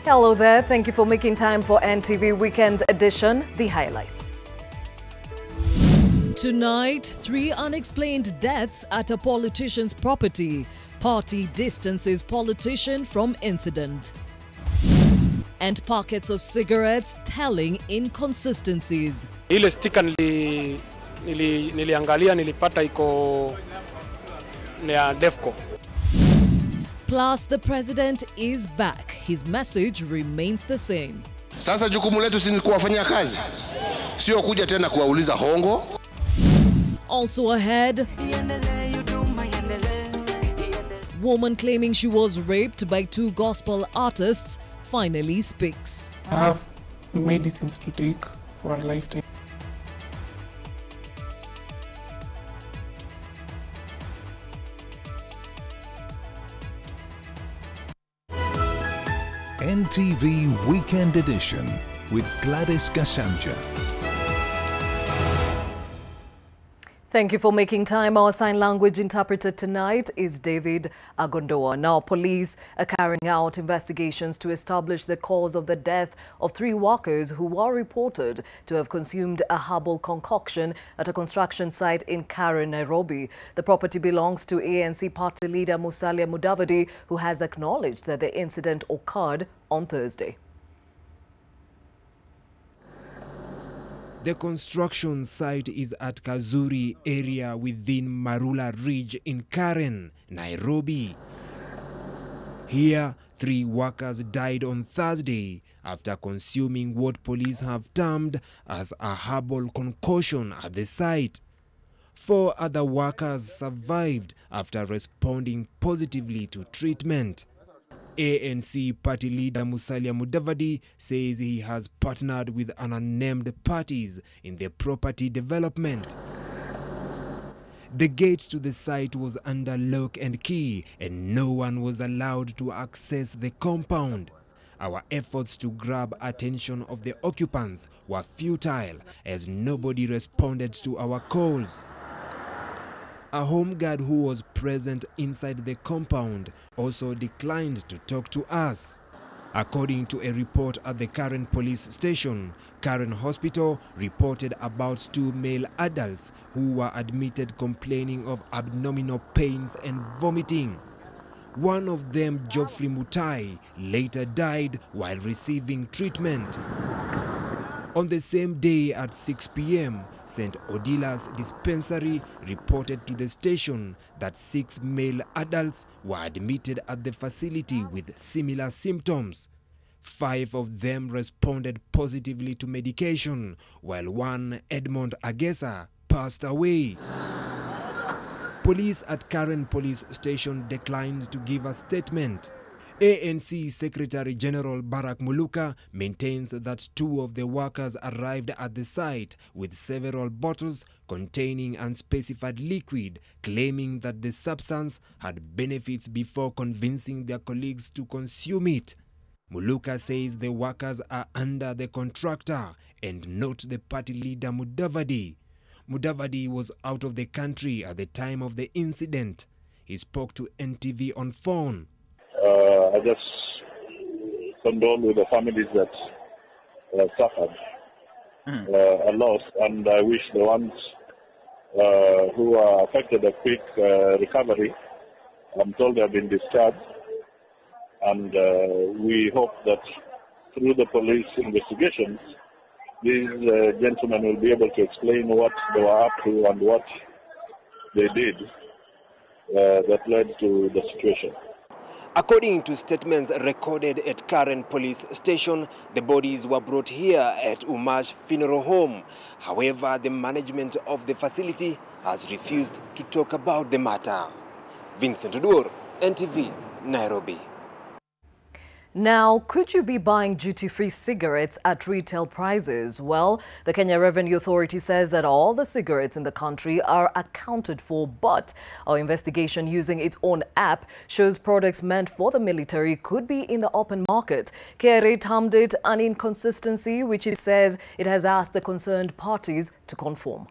Hello there. Thank you for making time for NTV Weekend Edition. The highlights. Tonight, 3 unexplained deaths at a politician's property. Party distances politician from incident. And packets of cigarettes telling inconsistencies. Ile sticker niliangalia nilipata iko ya Defco. Plus, the president is back. His message remains the same. Sasa jukumu letu si kuwafanyia kazi, sio kuja tena kuwauliza hongo. Also ahead, woman claiming she was raped by 2 gospel artists finally speaks. I have medicines to take for a lifetime. NTV Weekend Edition with Gladys Gachanja. Thank you for making time. Our sign language interpreter tonight is David Agondoa. Now, police are carrying out investigations to establish the cause of the death of 3 workers who were reported to have consumed a herbal concoction at a construction site in Karen, Nairobi. The property belongs to ANC party leader Musalia Mudavadi, who has acknowledged that the incident occurred on Thursday. The construction site is at Kazuri area within Marula Ridge in Karen, Nairobi. Here, 3 workers died on Thursday after consuming what police have termed as a herbal concoction at the site. 4 other workers survived after responding positively to treatment. ANC party leader Musalia Mudavadi says he has partnered with unnamed parties in the property development. The gate to the site was under lock and key and no one was allowed to access the compound. Our efforts to grab attention of the occupants were futile as nobody responded to our calls. A home guard who was present inside the compound also declined to talk to us. According to a report at the Karen police station, Karen Hospital reported about 2 male adults who were admitted complaining of abdominal pains and vomiting. One of them, Geoffrey Mutai, later died while receiving treatment. On the same day at 6 p.m., St. Odila's dispensary reported to the station that 6 male adults were admitted at the facility with similar symptoms. 5 of them responded positively to medication, while one, Edmond Agesa, passed away. Police at Karen police station declined to give a statement. ANC Secretary General Barack Muluka maintains that 2 of the workers arrived at the site with several bottles containing unspecified liquid, claiming that the substance had benefits before convincing their colleagues to consume it. Muluka says the workers are under the contractor and not the party leader Mudavadi. Mudavadi was out of the country at the time of the incident. He spoke to NTV on phone. I just condole with the families that suffered a loss, and I wish the ones who are affected a quick recovery. I'm told they have been discharged, and we hope that through the police investigations, these gentlemen will be able to explain what they were up to and what they did that led to the situation. According to statements recorded at Karen police station, the bodies were brought here at Umash Funeral Home. However, the management of the facility has refused to talk about the matter. Vincent Udur, NTV, Nairobi. Now, could you be buying duty-free cigarettes at retail prices? Well, the Kenya Revenue Authority says that all the cigarettes in the country are accounted for, but our investigation using its own app shows products meant for the military could be in the open market. KRA termed it an inconsistency, which it says it has asked the concerned parties to conform.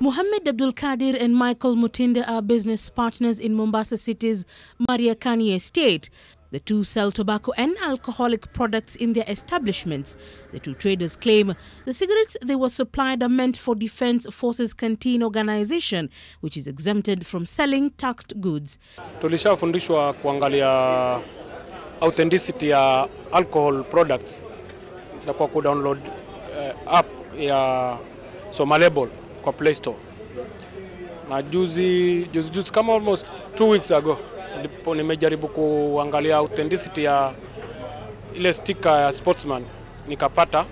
Mohammed Abdul Kadir and Michael Mutinda are business partners in Mombasa City's Mariakani estate. The two sell tobacco and alcoholic products in their establishments. The two traders claim the cigarettes they were supplied are meant for Defense Forces Canteen Organization, which is exempted from selling taxed goods. Tulishafundishwa kuangalia authenticity ya alcohol products na kwa kudownload app ya Somalable kwa Play Store. Na juzi kama almost 2 weeks ago nimejaribu kuangalia authenticity ya ile sticker ya Sportsman, nikapata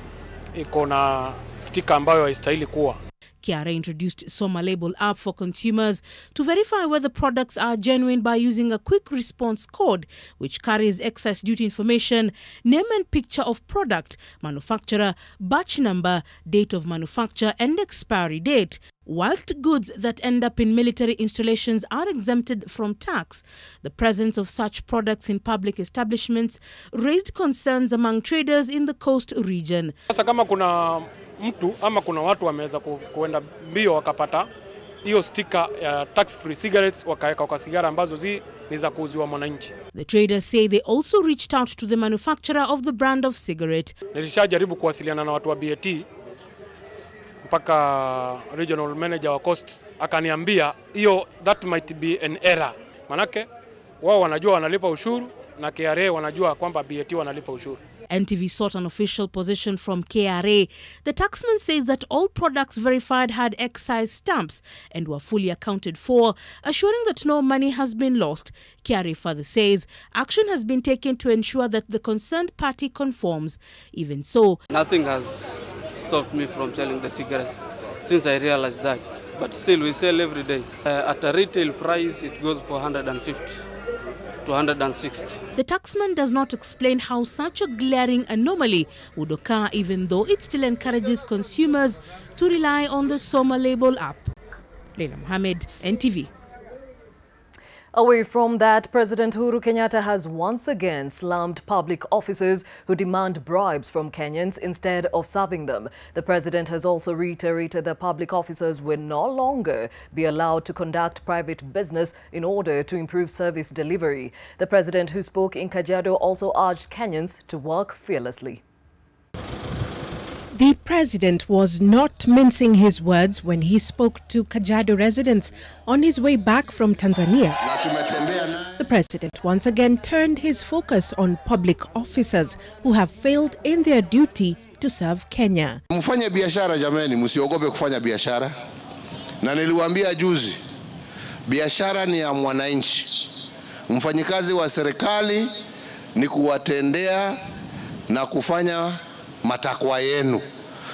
iko na sticker ambayo haistahili kuwa. KRA introduced Somalable app for consumers to verify whether products are genuine by using a quick response code which carries excise duty information, name and picture of product, manufacturer, batch number, date of manufacture and expiry date. Whilst goods that end up in military installations are exempted from tax, the presence of such products in public establishments raised concerns among traders in the coast region. Sasa kama kuna mtu ama kuna watu wameweza kuenda mbio wakapata hiyo sticker ya tax free cigarettes wakaweka kwa sigara ambazo ni za kuuziwa mwananchi. The traders say they also reached out to the manufacturer of the brand of cigarette. Nilishajaribu kuwasiliana na watu wa BAT mpaka regional manager wa coast akaniambia that might be an error. Manake wao wanajua wanalipa ushuru na KRA wanajua kwamba BAT wanalipa ushuru. NTV sought an official position from KRA. The taxman says that all products verified had excise stamps and were fully accounted for, assuring that no money has been lost. KRA further says action has been taken to ensure that the concerned party conforms. Even so, nothing has stopped me from selling the cigarettes since I realized that. But still, we sell every day. At a retail price, it goes for 150 to 160. The taxman does not explain how such a glaring anomaly would occur, even though it still encourages consumers to rely on the Somalable app. Leila Mohammed, NTV. Away from that, President Uhuru Kenyatta has once again slammed public officers who demand bribes from Kenyans instead of serving them. The president has also reiterated that public officers will no longer be allowed to conduct private business in order to improve service delivery. The president, who spoke in Kajiado, also urged Kenyans to work fearlessly. The president was not mincing his words when he spoke to Kajiado residents on his way back from Tanzania. The president once again turned his focus on public officers who have failed in their duty to serve Kenya. Mfanye biashara jameni, msiogope kufanya biashara. Na niliwaambia juzi, biashara ni ya mwananchi. Mfanyikazi wa serikali ni kuwatendea na kufanya matakwa yenu,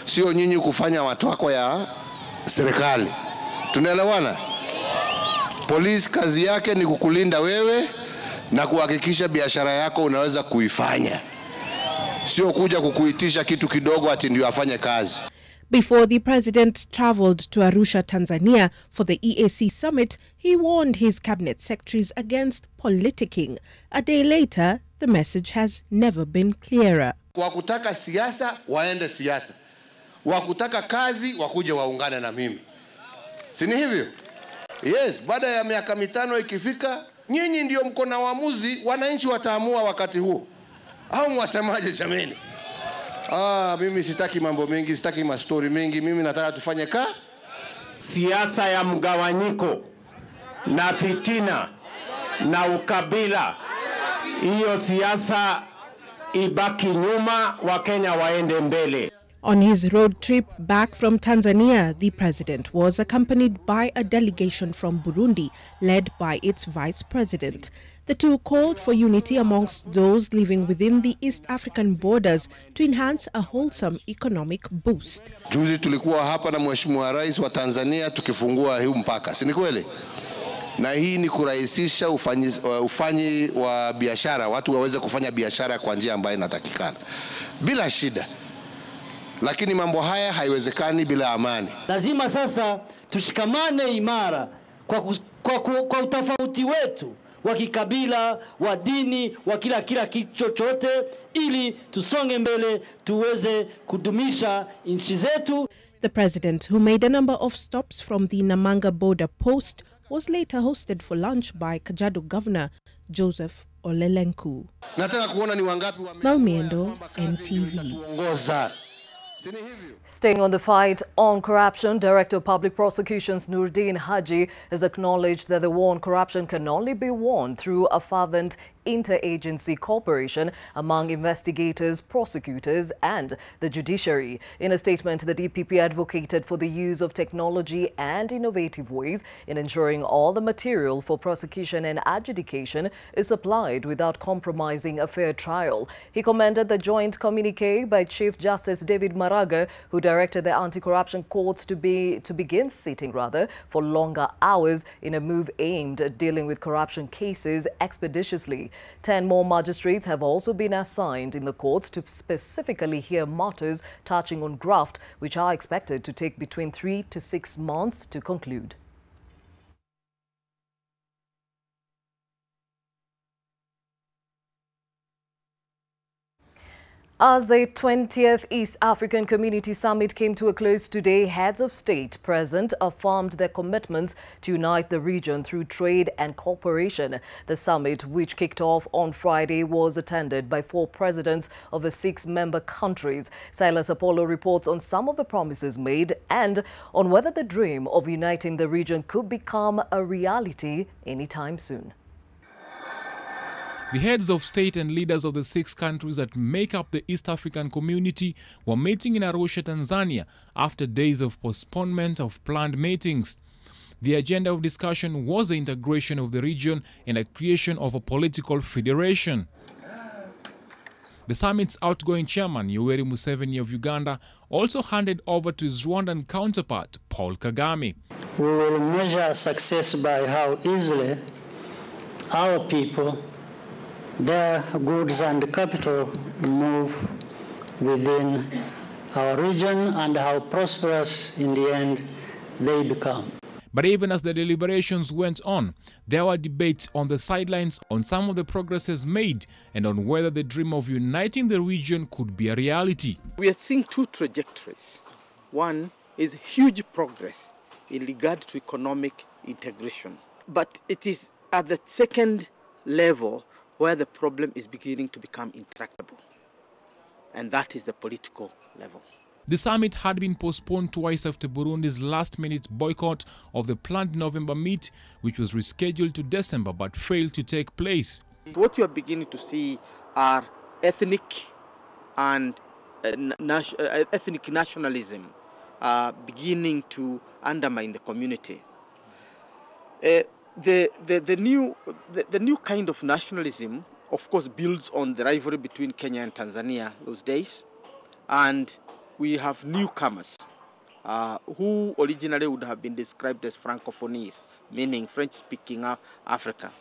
sio nyinyi kufanya matakwa ya serikali. Tunaelewana? Polisi kazi yake ni kukulinda wewe na kuhakikisha biashara yako unaweza kuifanya, sio kuja kukuitisha kitu kidogo ati ndio afanye kazi. Before the president traveled to Arusha, Tanzania for the EAC summit, he warned his cabinet secretaries against politicking. A day later, the message has never been clearer. Wakutaka siasa waende siasa, wakutaka kazi wakuje waungane na mimi, si ni hivyo? Yes, baada ya miaka 5 ikifika, nyinyi ndio mko na uamuzi, wananchi wataamua wakati huo. Au mwasemaje jameni? Mimi sitaki mambo mengi, sitaki mastori mengi, mimi nataka tufanye siasa ya mgawanyiko na fitina na ukabila. Hiyo siasa ibaki nyuma, wa Kenya waende mbele. On his road trip back from Tanzania, the president was accompanied by a delegation from Burundi, led by its vice president. The two called for unity amongst those living within the East African borders to enhance a wholesome economic boost. Juzi tulikuwa hapa na Mheshimiwa Rais wa Tanzania tukifungua huu mpaka, si ni kweli? Na hii ni kurahisisha ufanyi wa biashara, watu waweze kufanya biashara kwa njia ambayo inatakikana bila shida. Lakini mambo haya haiwezekani bila amani. Lazima sasa tushikamane imara kwa utofauti wetu wa kikabila, wa dini, wa kila chochote, ili tusonge mbele, tuweze kudumisha nchi zetu. The president, who made a number of stops from the Namanga border post, was later hosted for lunch by Kajiado Governor Joseph Olelenku. Nataka kuona ni wangapi Malmiendo, NTV. Staying on the fight on corruption, Director of Public Prosecutions Nurdin Haji has acknowledged that the war on corruption can only be won through a fervent interagency cooperation among investigators, prosecutors and the judiciary. In a statement, the DPP advocated for the use of technology and innovative ways in ensuring all the material for prosecution and adjudication is supplied without compromising a fair trial. He commended the joint communique by Chief Justice David Maraga, who directed the anti-corruption courts to begin sitting for longer hours in a move aimed at dealing with corruption cases expeditiously. 10 more magistrates have also been assigned in the courts to specifically hear matters touching on graft, which are expected to take between 3 to 6 months to conclude. As the 20th East African Community Summit came to a close today, heads of state present affirmed their commitments to unite the region through trade and cooperation. The summit, which kicked off on Friday, was attended by 4 presidents of the 6 member countries. Silas Apollo reports on some of the promises made and on whether the dream of uniting the region could become a reality anytime soon. The heads of state and leaders of the 6 countries that make up the East African community were meeting in Arusha, Tanzania, after days of postponement of planned meetings. The agenda of discussion was the integration of the region and the creation of a political federation. The summit's outgoing chairman, Yoweri Museveni of Uganda, also handed over to his Rwandan counterpart, Paul Kagame. We will measure success by how easily our people, their goods and capital move within our region and how prosperous in the end they become. But even as the deliberations went on, there were debates on the sidelines on some of the progresses made and on whether the dream of uniting the region could be a reality. We are seeing 2 trajectories. One is huge progress in regard to economic integration. But it is at the second level where the problem is beginning to become intractable. And that is the political level. The summit had been postponed twice after Burundi's last-minute boycott of the planned November meet, which was rescheduled to December but failed to take place. What you are beginning to see are ethnic and ethnic nationalism beginning to undermine the community. The new kind of nationalism, of course, builds on the rivalry between Kenya and Tanzania those days, and we have newcomers who originally would have been described as Francophonie, meaning French-speaking Africa.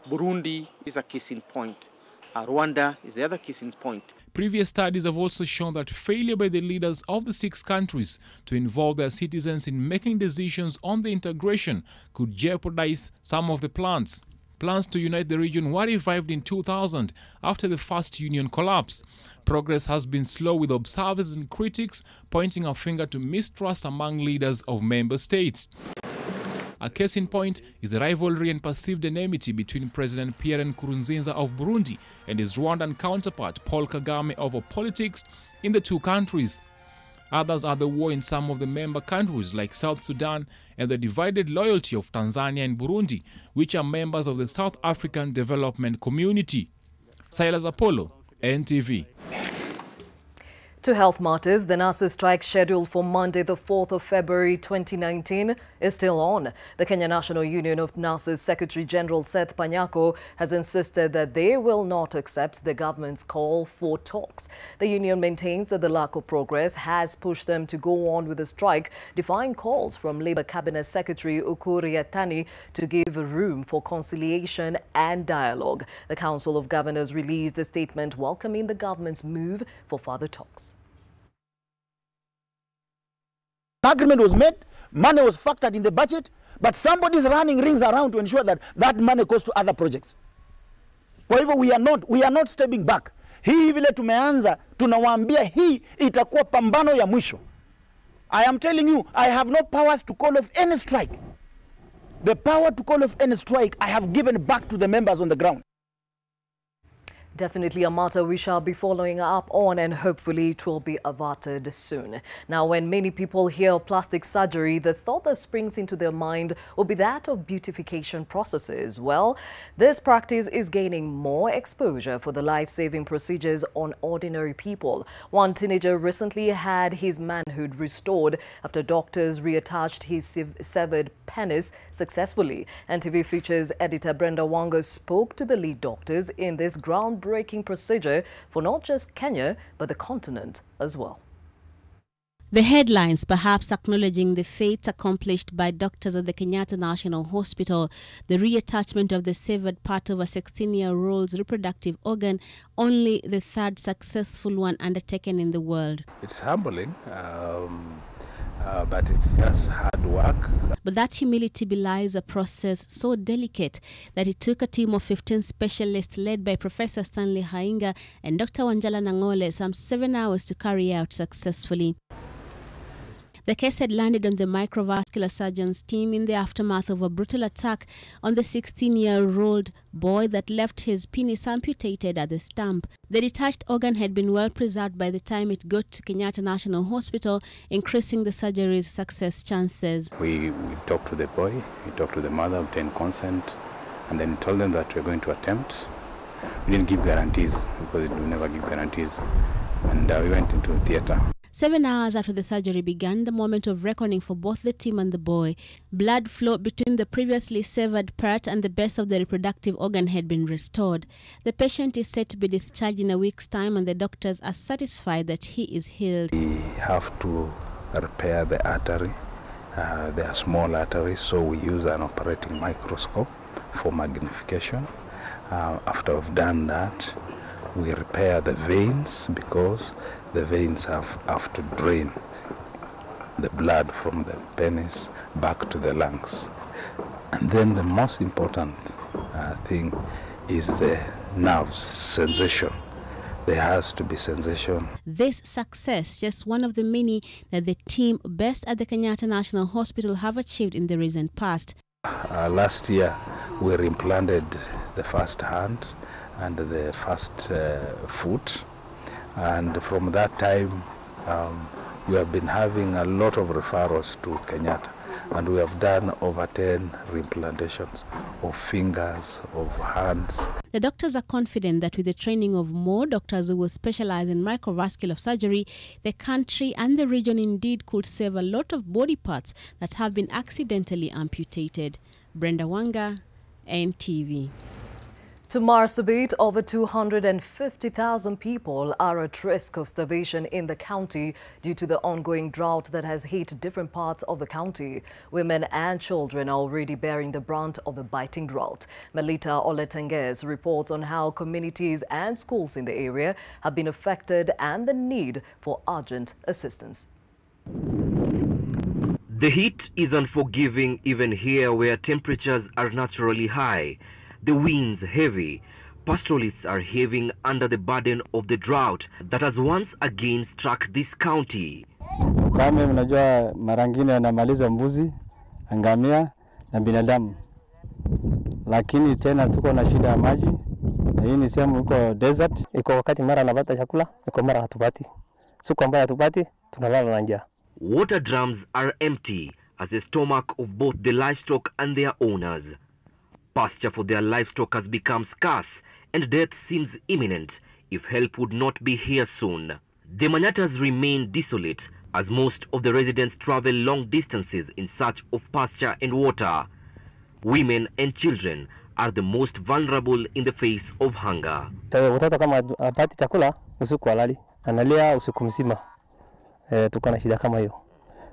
Burundi is a case in point. Rwanda is the other case in point. Previous studies have also shown that failure by the leaders of the 6 countries to involve their citizens in making decisions on the integration could jeopardize some of the plans. Plans to unite the region were revived in 2000 after the first union collapse. Progress has been slow, with observers and critics pointing a finger to mistrust among leaders of member states. A case in point is the rivalry and perceived enmity between President Pierre Nkurunziza of Burundi and his Rwandan counterpart Paul Kagame over politics in the 2 countries. Others are the war in some of the member countries like South Sudan and the divided loyalty of Tanzania and Burundi, which are members of the South African Development Community. Silas Apollo, NTV. To health matters, the nurses' strike scheduled for Monday, the 4th of February 2019 is still on. The Kenya National Union of Nurses Secretary General Seth Panyako has insisted that they will not accept the government's call for talks. The union maintains that the lack of progress has pushed them to go on with the strike, defying calls from Labour Cabinet Secretary Ukur Yatani to give room for conciliation and dialogue. The Council of Governors released a statement welcoming the government's move for further talks. An agreement was made, money was factored in the budget, but somebody's running rings around to ensure that that money goes to other projects. Kwa hivyo we are not stepping back. Hii vile tumeanza, tunawaambia hii itakuwa pambano ya mwisho. I am telling you, I have no powers to call off any strike. The power to call off any strike I have given back to the members on the ground. Definitely a matter we shall be following up on, and hopefully it will be averted soon. Now, when many people hear of plastic surgery, the thought that springs into their mind will be that of beautification processes. Well, this practice is gaining more exposure for the life-saving procedures on ordinary people. One teenager recently had his manhood restored after doctors reattached his severed penis successfully. NTV Features editor Brenda Wanga spoke to the lead doctors in this groundbreaking procedure for not just Kenya, but the continent as well. The headlines perhaps acknowledging the feats accomplished by doctors at the Kenyatta National Hospital, the reattachment of the severed part of a 16-year-old's reproductive organ, only the third successful one undertaken in the world. It's humbling, but it's just hard work. But that humility belies a process so delicate that it took a team of 15 specialists led by Professor Stanley Hainga and Dr. Wanjala Nangole some 7 hours to carry out successfully. The case had landed on the microvascular surgeon's team in the aftermath of a brutal attack on the 16-year-old boy that left his penis amputated at the stump. The detached organ had been well preserved by the time it got to Kenyatta National Hospital, increasing the surgery's success chances. We talked to the boy, we talked to the mother, obtained consent, and then told them that we're going to attempt. We didn't give guarantees because we never give guarantees, and we went into theater. 7 hours after the surgery began, the moment of reckoning for both the team and the boy. Blood flow between the previously severed part and the base of the reproductive organ had been restored. The patient is set to be discharged in a week's time, and the doctors are satisfied that he is healed. We have to repair the artery. They are small arteries, so we use an operating microscope for magnification. After we've done that, we repair the veins because the veins have to drain the blood from the penis back to the lungs. And then the most important thing is the nerves, sensation. There has to be sensation. This success, just one of the many that the team based at the Kenyatta National Hospital have achieved in the recent past. Last year, we implanted the first hand and the first foot. And from that time, we have been having a lot of referrals to Kenyatta. And we have done over 10 reimplantations of fingers, of hands. The doctors are confident that with the training of more doctors who will specialize in microvascular surgery, the country and the region indeed could save a lot of body parts that have been accidentally amputated. Brenda Wanga, NTV. To Marsabit, over 250,000 people are at risk of starvation in the county due to the ongoing drought that has hit different parts of the county. Women and children are already bearing the brunt of the biting drought. Melita Oletenges reports on how communities and schools in the area have been affected and the need for urgent assistance. The heat is unforgiving even here where temperatures are naturally high. The winds heavy. Pastoralists are heaving under the burden of the drought that has once again struck this county. Kama mnajua mara nyingine anamaliza mbuzi, ngamia na binadamu. Lakini tena tuko na shida ya maji. Na hii ni sehemu iko desert, iko wakati mara anapata chakula, iko mara hatupati. Siku ambayo hatupati, tunalala na njaa. Water drums are empty as the stomach of both the livestock and their owners. Pasture for their livestock has become scarce and death seems imminent if help would not be here soon. The Manyatas remain desolate as most of the residents travel long distances in search of pasture and water. Women and children are the most vulnerable in the face of hunger. Watoto kama hapati chakula usiku halali, analia usiku mzima. Tuko na shida kama hiyo.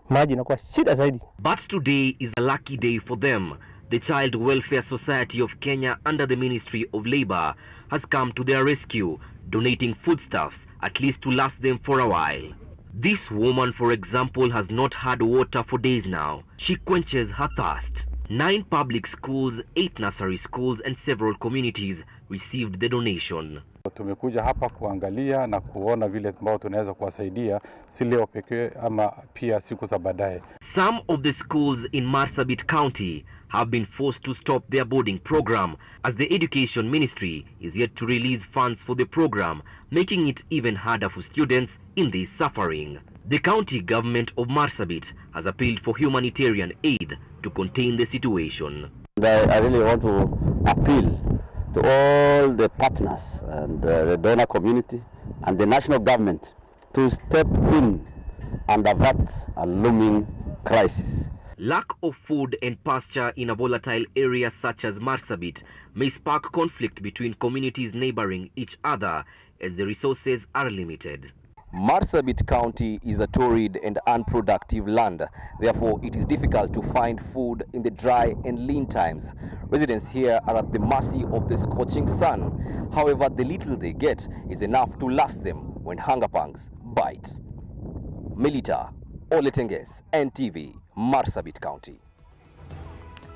Maji inakuwa shida zaidi. But today is a lucky day for them. The Child Welfare Society of Kenya under the Ministry of Labour has come to their rescue, donating foodstuffs at least to last them for a while. This woman, for example, has not had water for days now. She quenches her thirst. 9 public schools, 8 nursery schools and several communities received the donation. Tumekuja hapa kuangalia na kuona vile ambao tunaweza kuwasaidia si leo pekee ama pia siku za baadaye. Some of the schools in Marsabit County have been forced to stop their boarding program, as the Education Ministry is yet to release funds for the program, making it even harder for students in this suffering. The county government of Marsabit has appealed for humanitarian aid to contain the situation. I really want to appeal to all the partners and the donor community and the national government to step in and avert a looming crisis. Lack of food and pasture in a volatile area such as Marsabit may spark conflict between communities neighboring each other, as the resources are limited. Marsabit County is a torrid and unproductive land. Therefore, it is difficult to find food in the dry and lean times. Residents here are at the mercy of the scorching sun. However, the little they get is enough to last them when hunger pangs bite. Milita Oletenges, NTV, Marsabit County.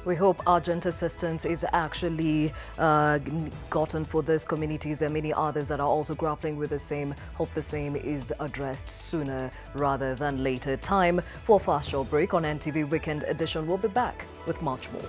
We hope urgent assistance is actually gotten for these communities. There are many others that are also grappling with the same. Hope the same is addressed sooner rather than later. Time for a fast short break on NTV Weekend Edition. We'll be back with much more.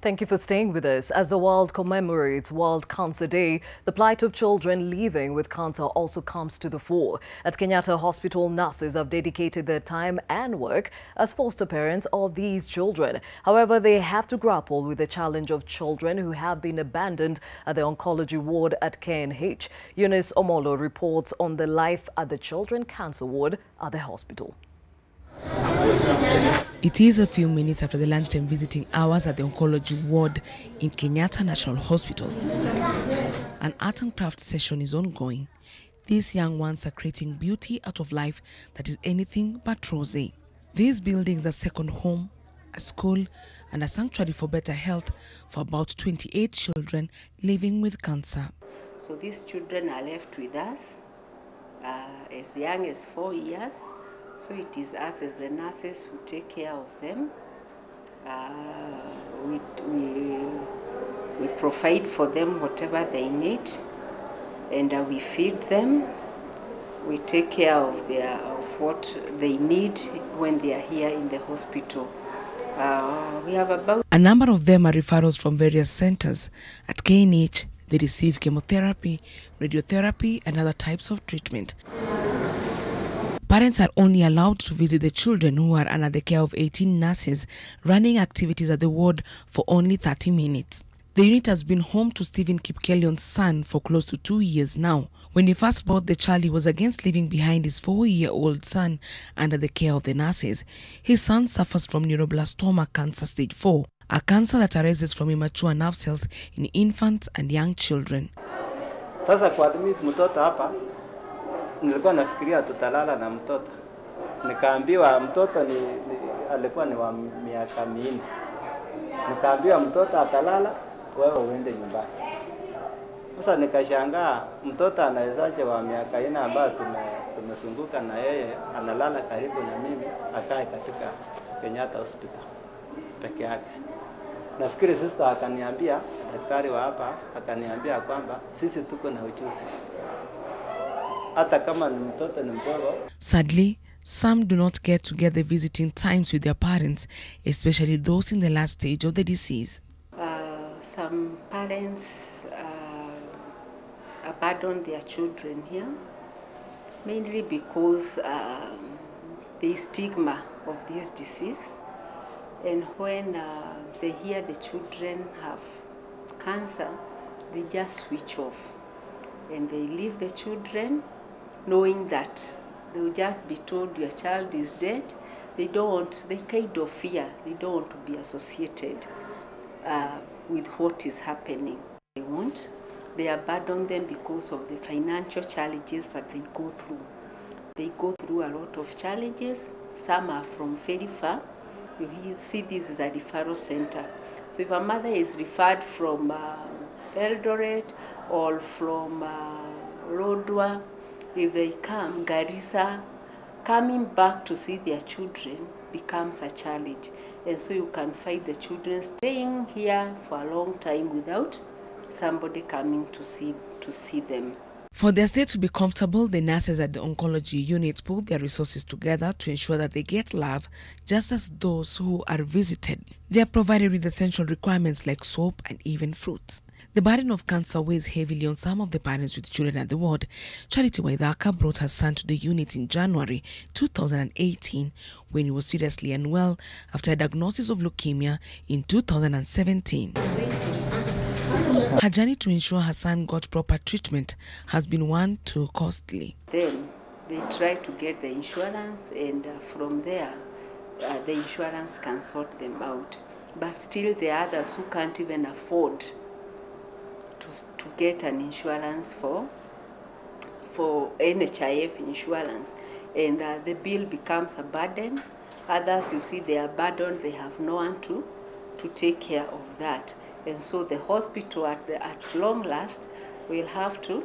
Thank you for staying with us. As the world commemorates World Cancer Day, the plight of children living with cancer also comes to the fore. At Kenyatta Hospital, nurses have dedicated their time and work as foster parents of these children. However, they have to grapple with the challenge of children who have been abandoned at the oncology ward at KNH. Eunice Omolo reports on the life at the Children Cancer Ward at the hospital. It is a few minutes after the lunchtime visiting hours at the oncology ward in Kenyatta National Hospital. An art and craft session is ongoing. These young ones are creating beauty out of life that is anything but rosy. These buildings are second home, a school, and a sanctuary for better health for about 28 children living with cancer. So these children are left with us as young as 4 years. So it is us as the nurses who take care of them. We provide for them whatever they need, and we feed them. We take care of what they need when they are here in the hospital. We have about a number of them are referrals from various centers. At KNH, they receive chemotherapy, radiotherapy, and other types of treatment. Parents are only allowed to visit the children who are under the care of 18 nurses running activities at the ward for only 30 minutes. The unit has been home to Stephen Kipkelion's son for close to 2 years now. When he first bought the child, he was against leaving behind his 4-year-old son under the care of the nurses. His son suffers from neuroblastoma cancer stage 4, a cancer that arises from immature nerve cells in infants and young children. Sasa kuadmit mtoto hapa, nilikuwa nafikiria tutalala na mtoto. Nikaambiwa mtoto alikuwa ni wa miaka 4. Nikaambiwa mtoto atalala, wewe uende nyumbani. Sasa nikashangaa mtoto anawezaje wa miaka 4 ambayo tumezunguka na yeye analala karibu na mimi akae katika Kenyatta Hospital peke yake. Nafikiri sister akaniambia, daktari wa hapa akaniambia kwamba sisi tuko na ujuzi. Hata kama ni mtoto ni mdogo. Sadly, some do not get to get the visiting times with their parents, especially those in the last stage of the disease. Some parents abandon their children here, mainly because the stigma of this disease. And when they hear the children have cancer, they just switch off. And they leave the children knowing that they will just be told your child is dead. They kind of fear, they don't want to be associated with what is happening. They won't. They abandon them because of the financial challenges that they go through. They go through a lot of challenges. Some are from very far. You see this is a referral center. So if a mother is referred from Eldoret or from Lodwar, if they come, Garissa, coming back to see their children becomes a challenge. And so you can find the children staying here for a long time without somebody coming to see them. For their stay to be comfortable, the nurses at the oncology unit pull their resources together to ensure that they get love just as those who are visited. They are provided with essential requirements like soap and even fruits. The burden of cancer weighs heavily on some of the parents with children at the ward. Charity Waithaka brought her son to the unit in January 2018 when he was seriously unwell after a diagnosis of leukemia in 2017. Her journey to ensure her son got proper treatment has been one too costly. Then they try to get the insurance, and from there, the insurance can sort them out. But still, there are others who can't even afford to get an insurance for NHIF insurance, and the bill becomes a burden. Others, you see, they are burdened; they have no one to take care of that. And so the hospital at long last will have to.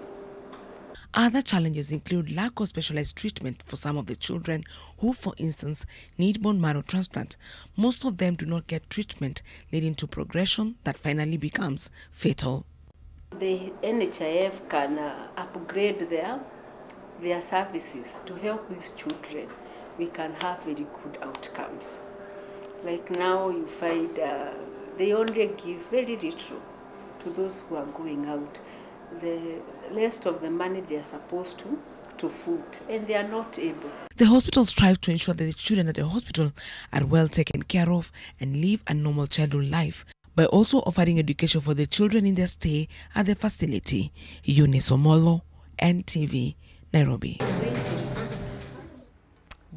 Other challenges include lack of specialized treatment for some of the children who, for instance, need bone marrow transplant. Most of them do not get treatment, leading to progression that finally becomes fatal. The NHIF can upgrade their services to help these children. We can have very good outcomes. Like now you find they only give very little to those who are going out. The rest of the money they are supposed to food, and they are not able. The hospitals strive to ensure that the children at the hospital are well taken care of and live a normal childhood life by also offering education for the children in their stay at the facility. Eunice Omolo, NTV, Nairobi.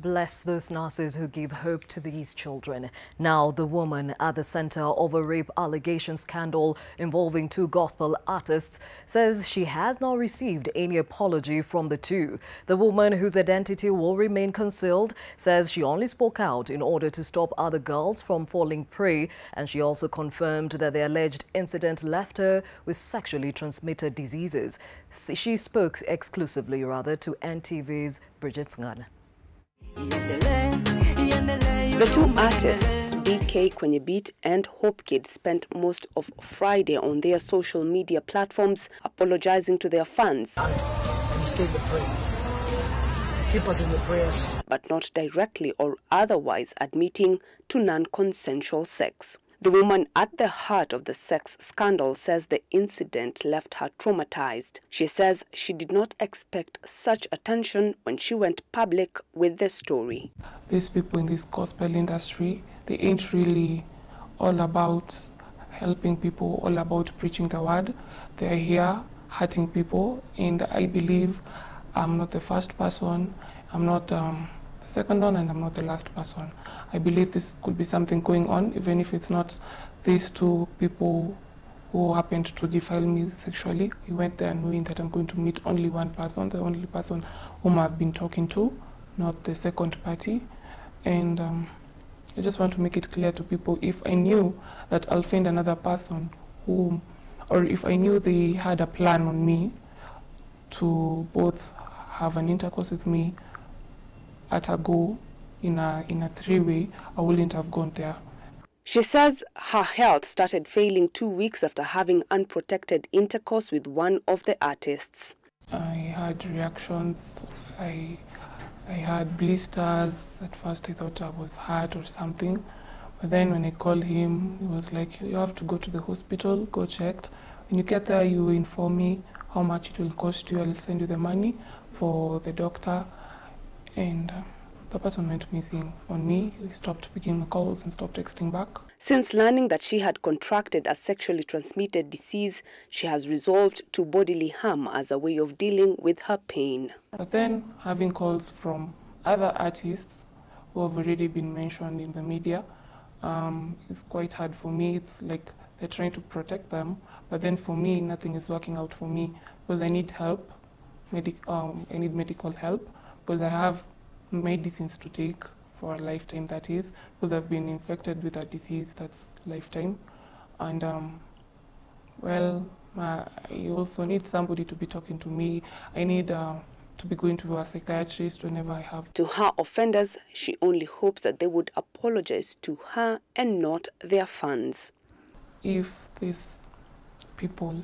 Bless those nurses who give hope to these children. Now, the woman at the center of a rape allegation scandal involving 2 gospel artists says she has not received any apology from the 2. The woman, whose identity will remain concealed, says she only spoke out in order to stop other girls from falling prey, and she also confirmed that the alleged incident left her with sexually transmitted diseases. She spoke exclusively, to NTV's Bridget Ngana. The 2 artists, DK Kwenye Beat and Hope Kid, spent most of Friday on their social media platforms apologizing to their fans. And stay in the presence. Keep us in your prayers. But not directly or otherwise admitting to non-consensual sex. The woman at the heart of the sex scandal says the incident left her traumatized. She says she did not expect such attention when she went public with the story. These people in this gospel industry, they ain't really all about helping people, all about preaching the word. They're here hurting people, and I believe I'm not the first person, I'm not the second one, and I'm not the last person. I believe this could be something going on, even if it's not these 2 people who happened to defile me sexually. I went there knowing that I'm going to meet only one person, the only person whom I've been talking to, not the second party. And I just want to make it clear to people, if I knew that I'll find another person whom, or if I knew they had a plan on me to both have an intercourse with me at a go, in a 3-way, I wouldn't have gone there. She says her health started failing 2 weeks after having unprotected intercourse with one of the artists. I had reactions, I had blisters. At first I thought I was hurt or something, but then when I called him, he was like, you have to go to the hospital, go checked. When you get there, you inform me how much it will cost you, I'll send you the money for the doctor. And the person went missing on me. He stopped picking my calls and stopped texting back. Since learning that she had contracted a sexually transmitted disease, she has resolved to bodily harm as a way of dealing with her pain. But then having calls from other artists who have already been mentioned in the media, it's quite hard for me. It's like they're trying to protect them, but then for me, nothing is working out for me because I need help. I need medical help because I have medicines to take for a lifetime, that is, because I've been infected with a disease that's lifetime. And I also need somebody to be talking to me. I need to be going to a psychiatrist whenever I have. To her offenders, she only hopes that they would apologize to her and not their fans. If these people,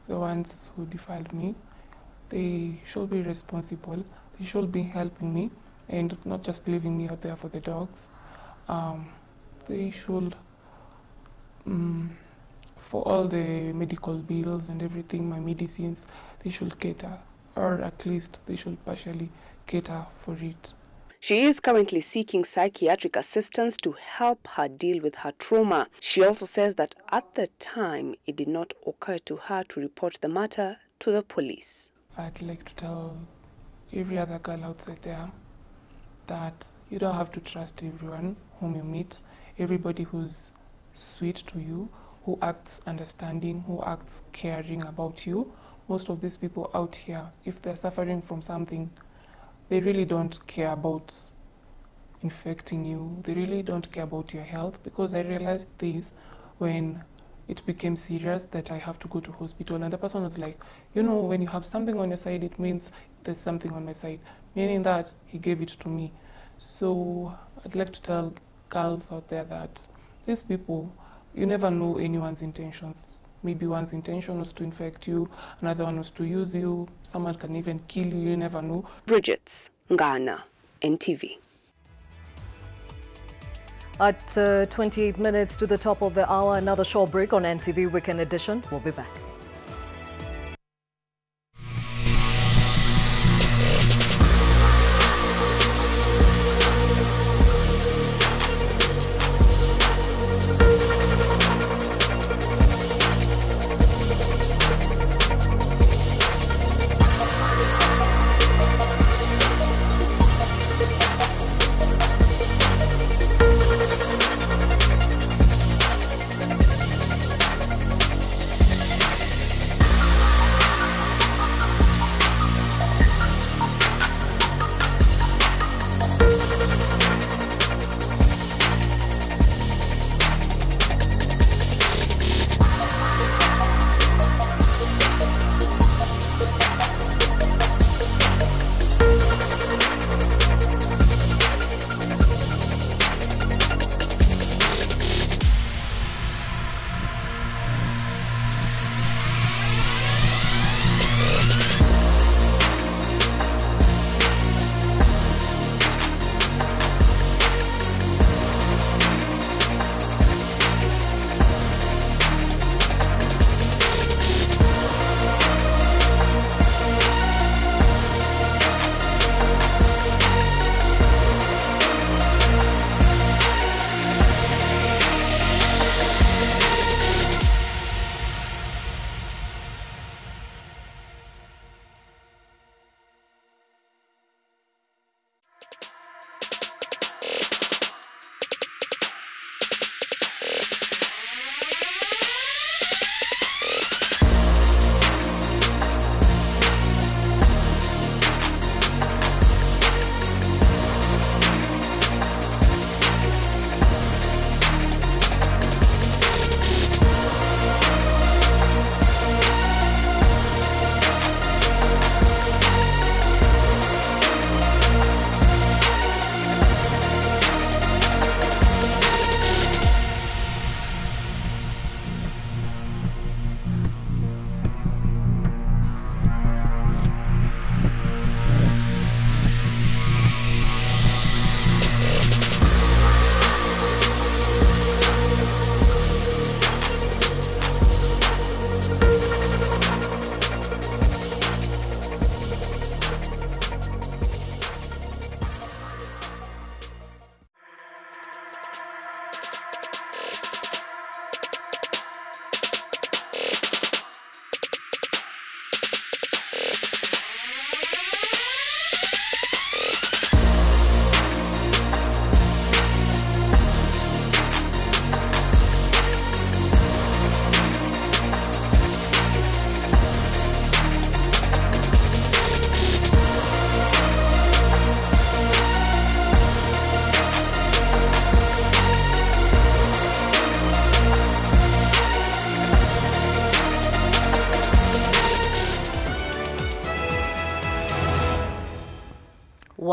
the ones who defiled me, they should be responsible. They should be helping me and not just leaving me out there for the dogs. They should, for all the medical bills and everything, my medicines, they should cater, or at least they should partially cater for it. She is currently seeking psychiatric assistance to help her deal with her trauma. She also says that at the time, it did not occur to her to report the matter to the police. I'd like to tell every other girl outside there that you don't have to trust everyone whom you meet. Everybody who's sweet to you, who acts understanding, who acts caring about you. Most of these people out here, if they're suffering from something, they really don't care about infecting you. They really don't care about your health, because I realized this when it became serious that I have to go to hospital, and the person was like, you know, when you have something on your side, it means there's something on my side, meaning that he gave it to me. So I'd like to tell girls out there that these people, you never know anyone's intentions. Maybe one's intention was to infect you, another one was to use you, someone can even kill you, you never know. Bridget Ngana, NTV. At 28 minutes to the top of the hour, another short break on NTV Weekend Edition. We'll be back.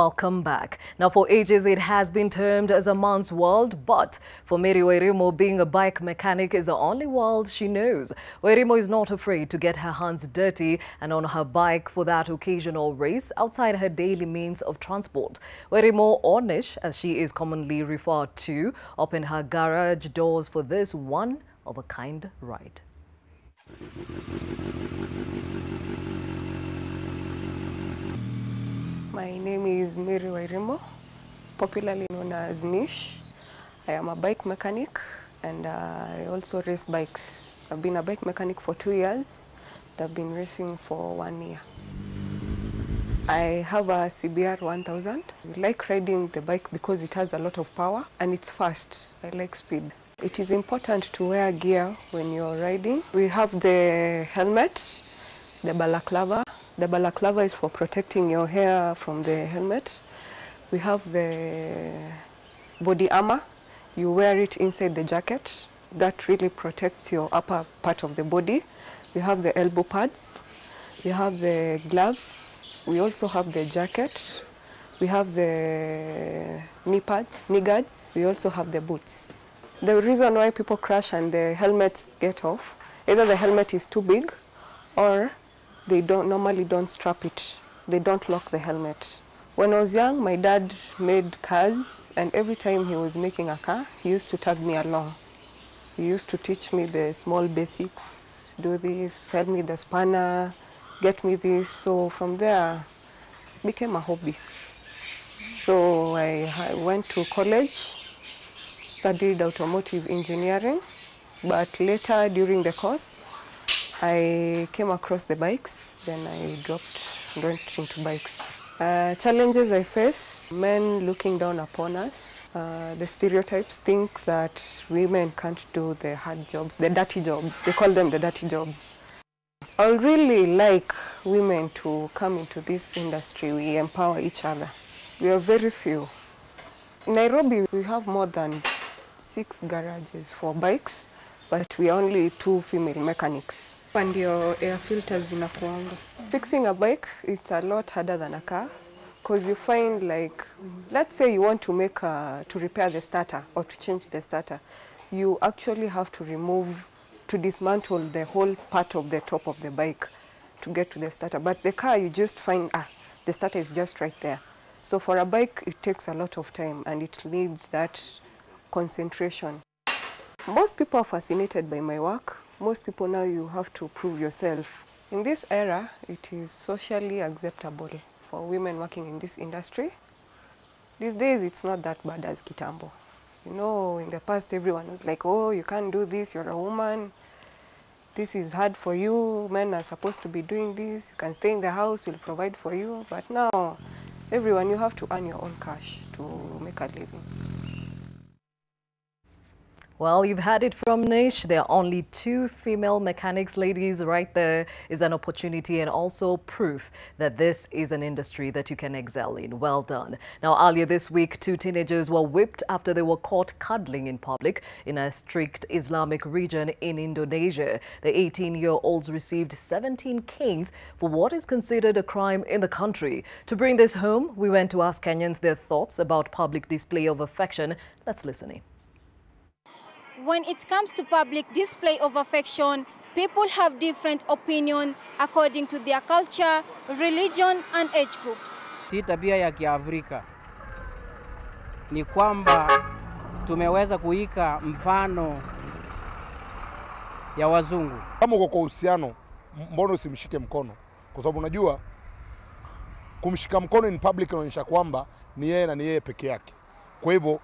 welcome back. Now, for ages, it has been termed as a man's world, but for Mary Wairimu, being a bike mechanic is the only world she knows. Wairimu is not afraid to get her hands dirty and on her bike for that occasional race outside her daily means of transport. Wairimu, or Nish, as she is commonly referred to, opened her garage doors for this one-of-a-kind ride. My name is Mary Wairimu, popularly known as Nish. I am a bike mechanic and I also race bikes. I've been a bike mechanic for 2 years. I've been racing for 1 year. I have a CBR 1000. I like riding the bike because it has a lot of power and it's fast. I like speed. It is important to wear gear when you're riding. We have the helmet, the balaclava. The balaclava is for protecting your hair from the helmet. We have the body armor. You wear it inside the jacket. That really protects your upper part of the body. We have the elbow pads. We have the gloves. We also have the jacket. We have the knee pads, knee guards. We also have the boots. The reason why people crash and the helmets get off, either the helmet is too big or they normally don't strap it. They don't lock the helmet. When I was young, my dad made cars, and every time he was making a car, he used to tag me along. He used to teach me the small basics, do this, help me the spanner, get me this. So from there, it became a hobby. So I went to college, studied automotive engineering, but later during the course, I came across the bikes, then I went into bikes. Challenges I face, men looking down upon us. The stereotypes think that women can't do the hard jobs, the dirty jobs. They call them the dirty jobs. I would really like women to come into this industry. We empower each other. We are very few. In Nairobi, we have more than 6 garages for bikes, but we are only 2 female mechanics. And your air filters inakuanga. Fixing a bike is a lot harder than a car, because you find, like, let's say you want to repair the starter or to change the starter, you actually have to dismantle the whole part of the top of the bike to get to the starter. But the car, you just find, the starter is just right there. So for a bike, it takes a lot of time and it needs that concentration. Most people are fascinated by my work. Most people now, you have to prove yourself. In this era, it is socially acceptable for women working in this industry. These days, it's not that bad as kitambo. You know, in the past, everyone was like, oh, you can't do this, you're a woman. This is hard for you, men are supposed to be doing this. You can stay in the house, we'll provide for you. But now, everyone, you have to earn your own cash to make a living. Well, you've had it from Nish. There are only 2 female mechanics. Ladies, right there is an opportunity and also proof that this is an industry that you can excel in. Well done. Now, earlier this week, 2 teenagers were whipped after they were caught cuddling in public in a strict Islamic region in Indonesia. The 18-year-olds received 17 canes for what is considered a crime in the country. To bring this home, we went to ask Kenyans their thoughts about public display of affection. Let's listen in. When it comes to public display of affection, people have different opinion according to their culture, religion and age groups. Si tabia ya Kiafrika ni kwamba tumeweza kuika mfano ya wazungu. Kama uko kwa uhusiano, mbona usimshike mkono? Kwa sababu unajua kumshika mkono in public inaonyesha kwamba ni yeye na ni yeye peke yake. Kwa hivyo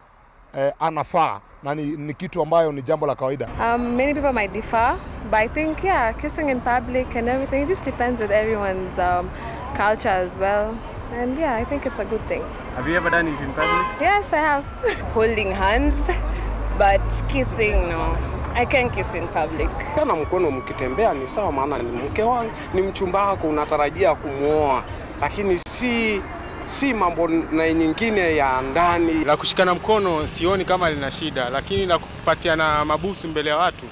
anafaa na ni kitu ambayo ni jambo la kawaida. Many people might differ, but I think, yeah, kissing in public and everything, it just depends with everyone's culture as well. And yeah, I think it's a good thing. Have you ever done it in public? Yes, I have. Holding hands, but kissing, no. I can't kiss in public. Kana mkono mkitembea ni sawa, maana ni mke wako, ni mchumba wako, unatarajia kumuoa, lakini si mambo na nyingine ya ndani. La kushikana mkono sioni kama lina shida, lakini la kupatiana mabusu mbele ya watu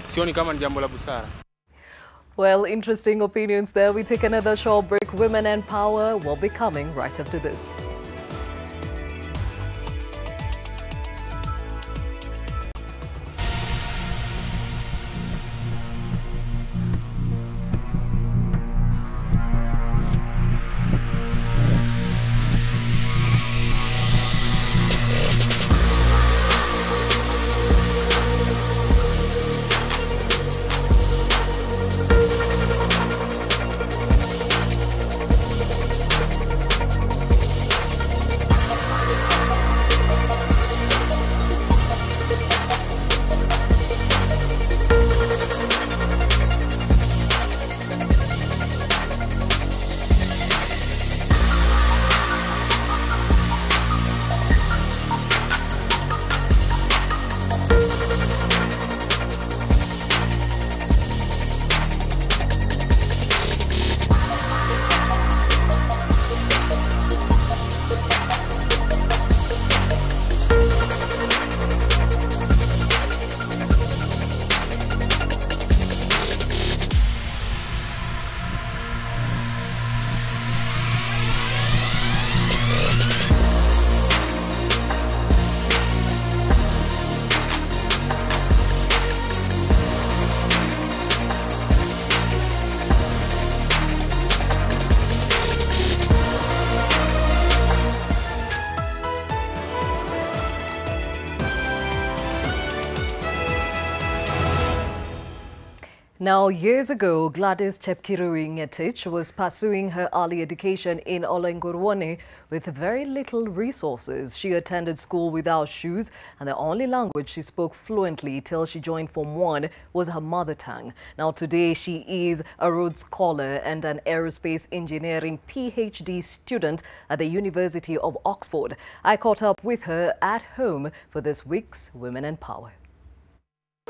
sioni kama ni jambo la busara. Well, interesting opinions there. We take another short break. Women and Power will be coming right after this. Now, years ago, Gladys Gachanja was pursuing her early education in Olengurwane with very little resources. She attended school without shoes, and the only language she spoke fluently till she joined Form 1 was her mother tongue. Now, today, she is a Rhodes Scholar and an aerospace engineering PhD student at the University of Oxford. I caught up with her at home for this week's Women in Power.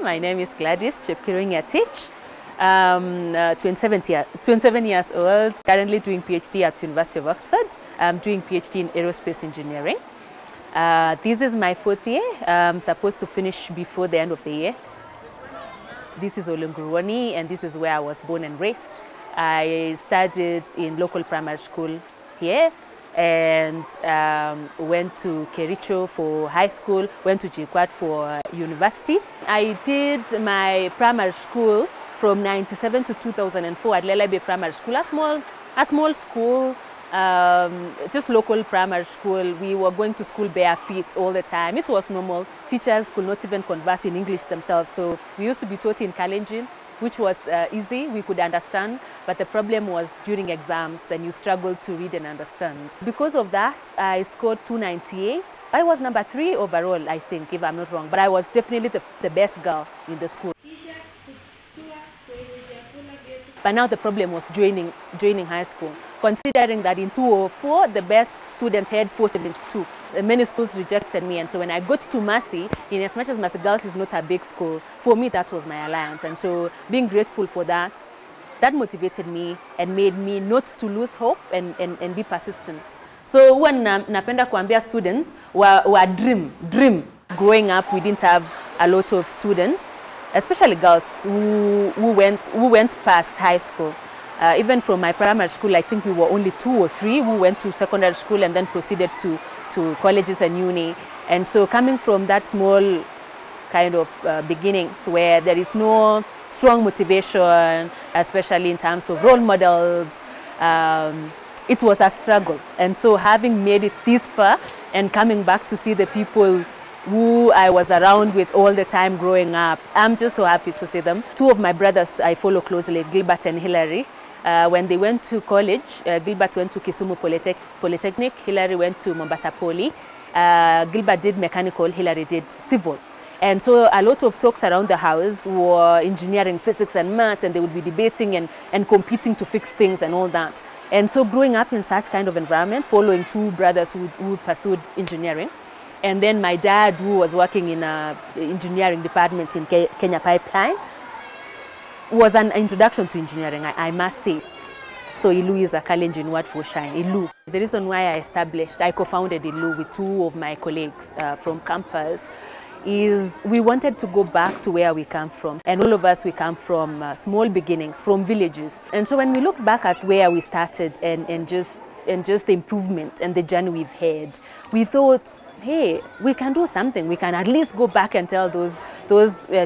My name is Gladys Gachanja. 27 years old, currently doing PhD at University of Oxford. I'm doing PhD in aerospace engineering. This is my 4th year. I'm supposed to finish before the end of the year. This is Olengurwane, and this is where I was born and raised. I studied in local primary school here, and went to Kericho for high school, went to Jikwat for university. I did my primary school from 1997 to 2004 at Lelabe Primary School, a small school, just local primary school. We were going to school bare feet all the time. It was normal. Teachers could not even converse in English themselves, so we used to be taught in Kalenjin, which was easy, we could understand, but the problem was during exams, then you struggled to read and understand. Because of that, I scored 298. I was number 3 overall, I think, if I'm not wrong, but I was definitely the best girl in the school. But now the problem was joining high school, considering that in 2004, the best student had 472. Many schools rejected me, and so when I got to Mercy, in as much as Mercy Girls is not a big school, for me that was my alliance. And so being grateful for that, that motivated me and made me not to lose hope and be persistent. So when napenda kuambia students, were dream. Growing up, we didn't have a lot of students, especially girls who went past high school. Even from my primary school, I think we were only 2 or 3 who went to secondary school and then proceeded to colleges and uni. And so coming from that small kind of beginnings where there is no strong motivation, especially in terms of role models, it was a struggle. And so having made it this far and coming back to see the people who I was around with all the time growing up, I'm just so happy to see them. 2 of my brothers I follow closely, Gilbert and Hillary. When they went to college, Gilbert went to Kisumu Polytechnic, Hillary went to Mombasa Poly. Gilbert did mechanical, Hillary did civil. And so a lot of talks around the house were engineering, physics and maths, and they would be debating and competing to fix things and all that. And so growing up in such kind of environment, following 2 brothers who pursued engineering, and then my dad, who was working in an engineering department in Kenya Pipeline, was an introduction to engineering, I must say. So Ilu is a Kalenjin word for shine, Ilu. The reason why I co-founded Ilu with 2 of my colleagues from campus is we wanted to go back to where we come from. And all of us, we come from small beginnings, from villages. And so when we look back at where we started and just the improvement and the journey we've had, we thought, hey, we can do something. We can at least go back and tell those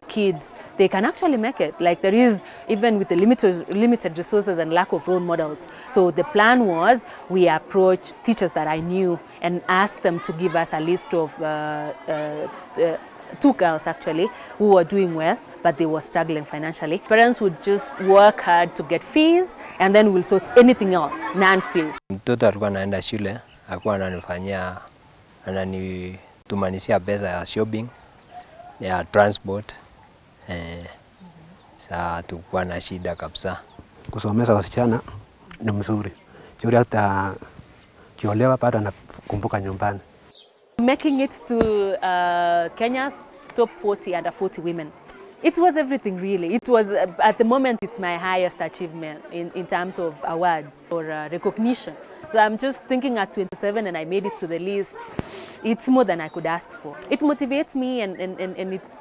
kids they can actually make it. Like there is, even with the limited resources and lack of role models. So the plan was we approach teachers that I knew and asked them to give us a list of 2 girls actually who were doing well, but they were struggling financially. Parents would just work hard to get fees and then we'll sort anything else, non-fees. Mtoto alikuwa anaenda shule, alikuwa ananitumanishia pesa ya shopping, ya transport. Saa tukua na shida kabisa. Kusomesha wasichana ni mzuri. Yule hata kiolewa bado anakumbuka nyumbani. Making it to Kenya's top 40 under 40 women. It was everything really. It was, at the moment, it's my highest achievement in terms of awards or recognition. So I'm just thinking at 27 and I made it to the list. It's more than I could ask for. It motivates me and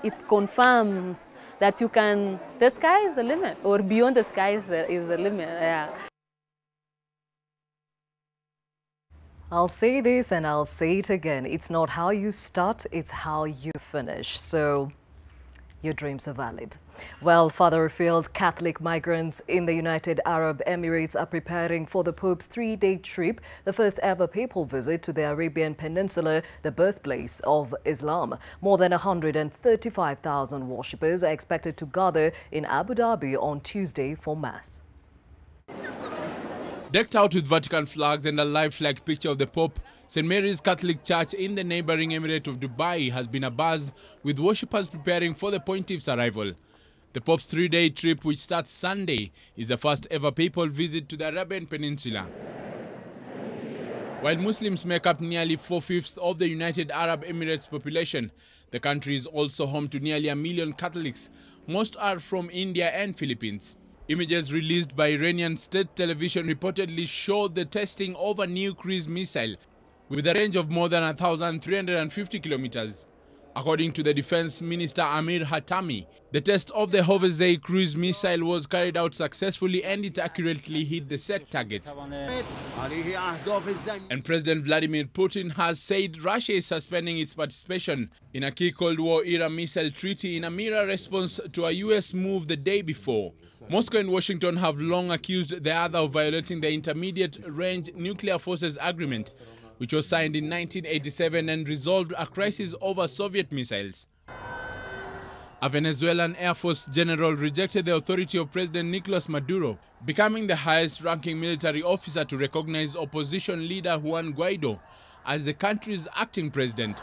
it confirms that you can, the sky is the limit, or beyond the sky is the limit, yeah. I'll say this and I'll say it again. It's not how you start, it's how you finish. So Your dreams are valid. Well, further afield, Catholic migrants in the United Arab Emirates are preparing for the Pope's 3-day trip, the first ever papal visit to the Arabian Peninsula, the birthplace of Islam. More than 135,000 worshippers are expected to gather in Abu Dhabi on Tuesday for Mass. Decked out with Vatican flags and a lifelike picture of the Pope, St. Mary's Catholic Church in the neighboring Emirate of Dubai has been abuzz with worshippers preparing for the Pontiff's arrival. The Pope's 3-day trip, which starts Sunday, is the first ever papal visit to the Arabian Peninsula. While Muslims make up nearly 4/5 of the United Arab Emirates population, the country is also home to nearly 1 million Catholics. Most are from India and Philippines. Images released by Iranian state television reportedly showed the testing of a new cruise missile with a range of more than 1,350 kilometers. According to the Defense Minister Amir Hatami, the test of the Hovazei cruise missile was carried out successfully and it accurately hit the set target. And President Vladimir Putin has said Russia is suspending its participation in a key Cold War-era missile treaty in a mirror response to a US move the day before. Moscow and Washington have long accused the other of violating the Intermediate-Range Nuclear Forces Agreement, which was signed in 1987 and resolved a crisis over Soviet missiles. A Venezuelan Air Force general rejected the authority of President Nicolas Maduro, becoming the highest-ranking military officer to recognize opposition leader Juan Guaido as the country's acting president.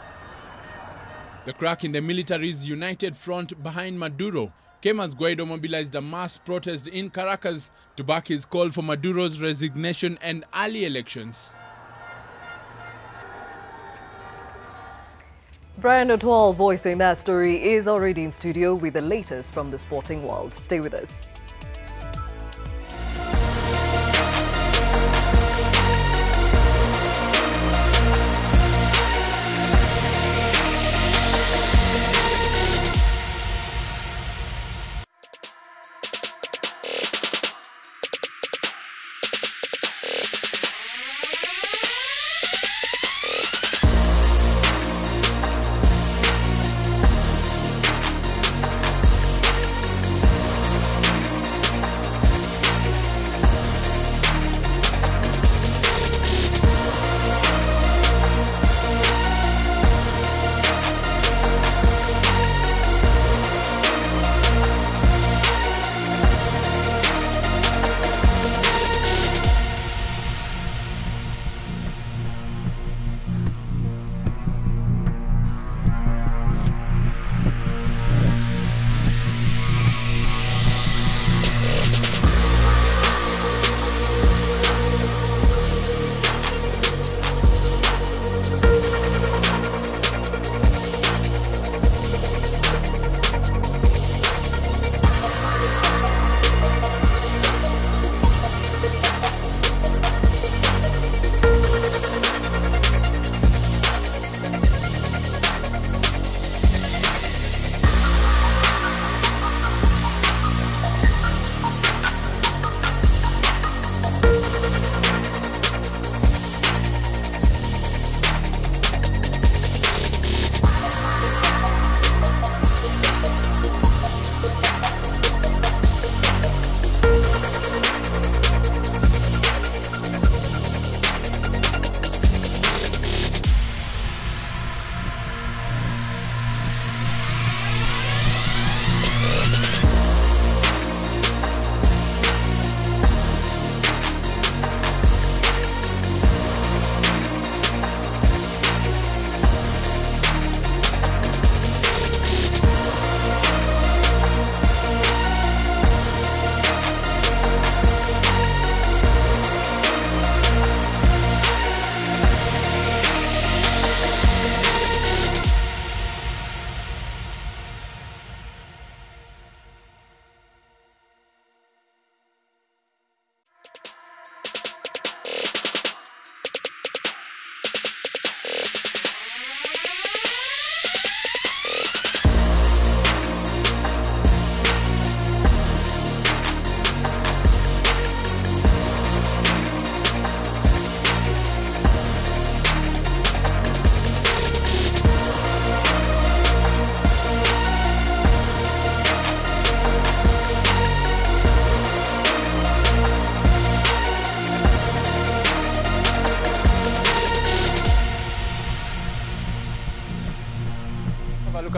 The crack in the military's united front behind Maduro came as Guaido mobilized a mass protest in Caracas to back his call for Maduro's resignation and early elections. Brian O'Toole, voicing that story, is already in studio with the latest from the sporting world. Stay with us.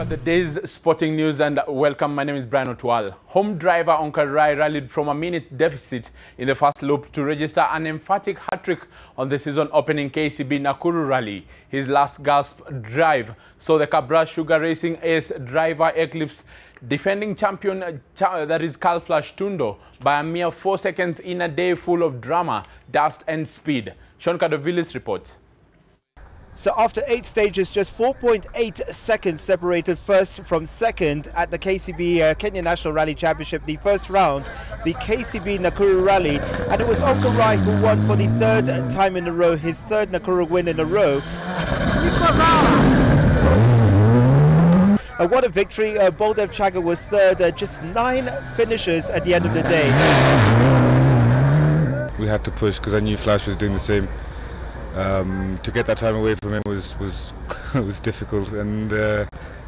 The day's sporting news and welcome. My name is Brian Otwal. Home driver Onkarai rallied from a minute deficit in the first loop to register an emphatic hat-trick on the season-opening KCB Nakuru rally. His last gasp drive saw the Cabra Sugar Racing ace driver eclipse defending champion, that is Carl Flash Tundo, by a mere 4 seconds in a day full of drama, dust and speed. Sean Kadovilis reports. So after 8 stages, just 4.8 seconds separated first from second at the KCB Kenya National Rally Championship, the first round, the KCB Nakuru Rally. And it was Onkarai who won for the 3rd time in a row, his 3rd Nakuru win in a row. What a victory. Baldev Chaga was 3rd, just 9 finishers at the end of the day. We had to push because I knew Flash was doing the same. To get that time away from him was difficult, and the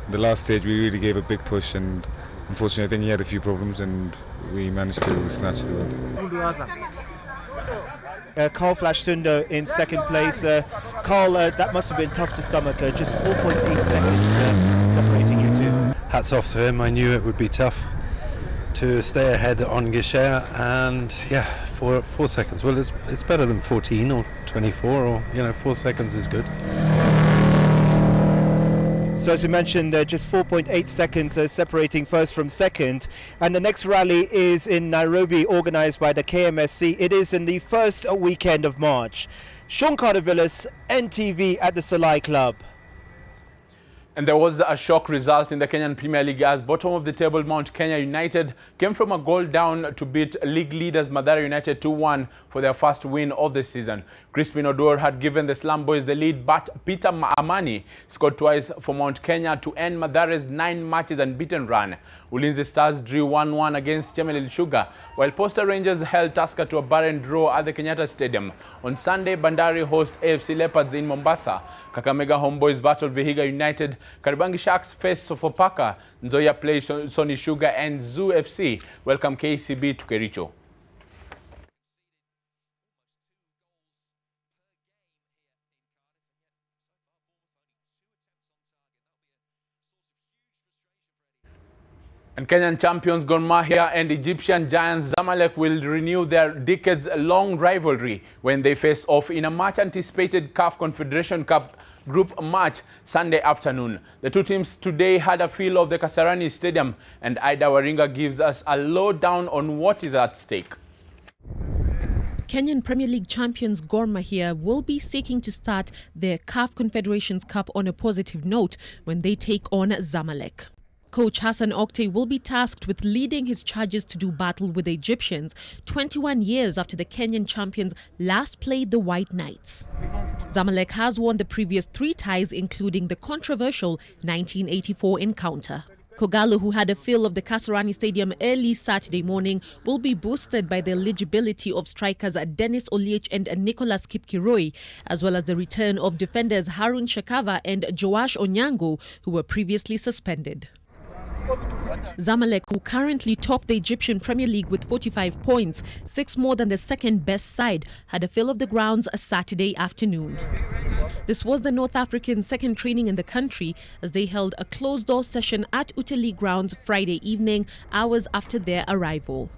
last stage we really gave a big push, and unfortunately I think he had a few problems and we managed to snatch the win. Carl Flash Tundo in 2nd place. Carl, that must have been tough to stomach, just 4.8 seconds separating you two. Hats off to him. I knew it would be tough to stay ahead on Gachanja, and yeah, 4 seconds. Well, it's better than 14 or 24, or 4 seconds is good. So as we mentioned, just 4.8 seconds separating first from second. And the next rally is in Nairobi, organized by the KMSC. It is in the first weekend of March. Sean Carter-Villas, NTV at the Solai Club. And there was a shock result in the Kenyan Premier League as bottom of the table Mount Kenya United came from a goal down to beat league leaders Mathare United 2-1 for their first win of the season. Crispin Odor had given the Slum Boys the lead, but Peter Amani scored twice for Mount Kenya to end Mathare's 9 matches unbeaten run. Ulinzi Stars drew 1-1 against Chemelil Sugar, while Posta Rangers held Tusker to a barren draw at the Kenyatta Stadium. On Sunday, Bandari host AFC Leopards in Mombasa. Kakamega Homeboys battle Vihiga United. Karibangi Sharks face Sofapaka. Nzoia play Sony Sugar, and Zoo FC welcome KCB to Kericho. And Kenyan champions Gor Mahia and Egyptian giants Zamalek will renew their decades-long rivalry when they face off in a much-anticipated CAF Confederation Cup group match Sunday afternoon. The two teams today had a feel of the Kasarani Stadium, and Ida Waringa gives us a lowdown on what is at stake. Kenyan Premier League champions Gor Mahia will be seeking to start their CAF Confederations Cup on a positive note when they take on Zamalek. Coach Hassan Oktay will be tasked with leading his charges to do battle with the Egyptians 21 years after the Kenyan champions last played the White Knights. Zamalek has won the previous 3 ties, including the controversial 1984 encounter. Kogalo, who had a fill of the Kasarani Stadium early Saturday morning, will be boosted by the eligibility of strikers Dennis Oliech and Nicholas Kipkiroi, as well as the return of defenders Harun Shakava and Joash Onyango, who were previously suspended. Zamalek, who currently top the Egyptian Premier League with 45 points, 6 more than the second-best side, had a fill of the grounds a Saturday afternoon. This was the North African second training in the country as they held a closed-door session at Utali grounds Friday evening, hours after their arrival.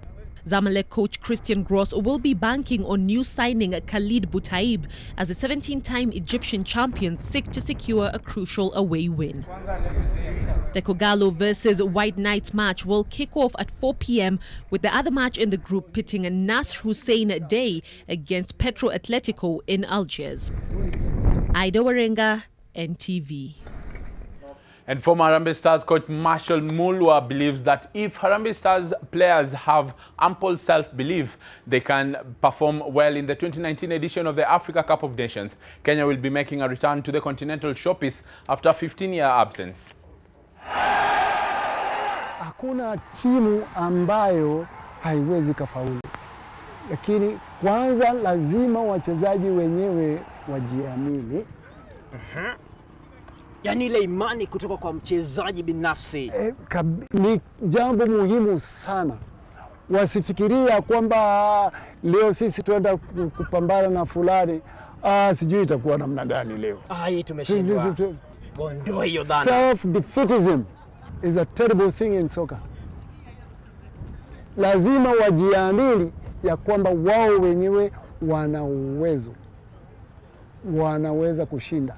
Zamalek coach Christian Gross will be banking on new signing Khalid Boutaib as the 17-time Egyptian champions seek to secure a crucial away win. The Kogalo versus White Knights match will kick off at 4 p.m. with the other match in the group pitting Nasr Hussein Day against Petro Atletico in Algiers. Ida Warenga, NTV. And former Harambee Stars coach Marshall Mulwa believes that if Harambee Stars players have ample self-belief, they can perform well in the 2019 edition of the Africa Cup of Nations. Kenya will be making a return to the continental showpiece after a 15-year absence. Hakuna timu ambayo haiwezi kafaulu. Lakini kwanza lazima wachezaji wenyewe wajiamini. Yaani ile imani kutoka kwa mchezaji binafsi. Ni jambo muhimu sana. Wasifikiria kwamba leo sisi tuenda kupambana na fulani, sijui itakuwa namna gani leo. Hii tumeshindwa. Bondoe hiyo dhana. Self defeatism is a terrible thing in soccer. Lazima wajiamini ya kwamba wao wenyewe wana uwezo, wanaweza kushinda,